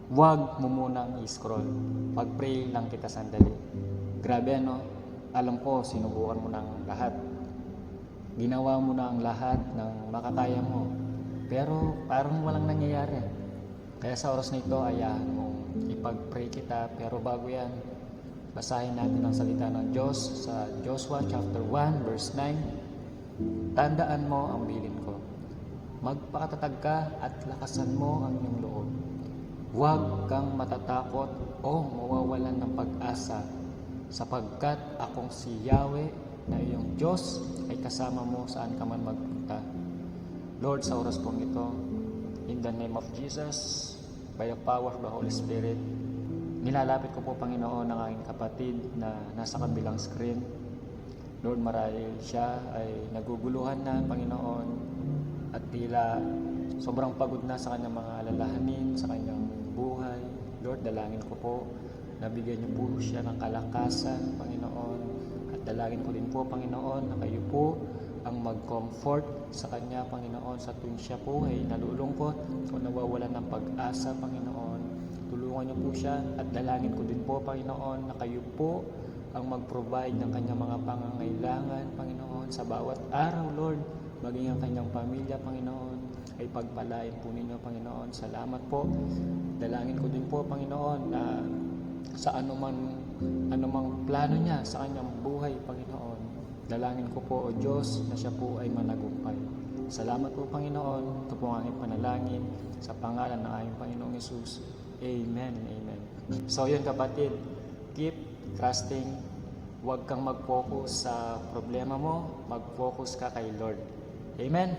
Huwag mo munang i-scroll. Pag-pray lang kita sandali. Grabe no? Alam ko, sinubukan mo ng lahat. Ginawa mo na ang lahat ng makakaya mo. Pero parang walang nangyayari. Kaya sa oras na ito, ayahan mong ipag-pray kita. Pero bago yan, basahin natin ang salita ng Diyos sa Joshua chapter 1 verse 9. Tandaan mo ang bilin ko. Magpakatatag ka at lakasan mo ang iyong loob. Huwag kang matatakot o mawawalan ng pag-asa, sapagkat akong si Yahweh na iyong Diyos ay kasama mo saan ka man magpunta. Lord, sa oras pong ito, in the name of Jesus, by the power of the Holy Spirit, nilalapit ko po, Panginoon, ang aking kapatid na nasa kabilang screen. Lord, marahil siya ay naguguluhan na, Panginoon, at tila sobrang pagod na sa kanyang mga alalahanin, sa kanyang buhay. Lord, dalangin ko po, nabigyan niyo po siya ng kalakasan, Panginoon. At dalangin ko din po, Panginoon, na kayo po ang mag-comfort sa kanya, Panginoon, sa tuwing siya po ay nalulungkot o nawawalan ng pag-asa, Panginoon. Tulungan niyo po siya at dalangin ko din po, Panginoon, na kayo po ang mag-provide ng kanyang mga pangangailangan, Panginoon, sa bawat araw, Lord. Maging ang kanyang pamilya, Panginoon, ay pagpalain po ninyo, Panginoon. Salamat po. Dalangin ko din po, Panginoon, na sa anumang plano niya sa kanyang buhay, Panginoon. Dalangin ko po, O Diyos, na siya po ay managumpay. Salamat po, Panginoon. Ito po ang aking panalangin sa pangalan ng aming Panginoong Yesus. Amen and amen. So yun, kapatid, keep trusting. Huwag kang mag-focus sa problema mo. Mag-focus ka kay Lord. Amen?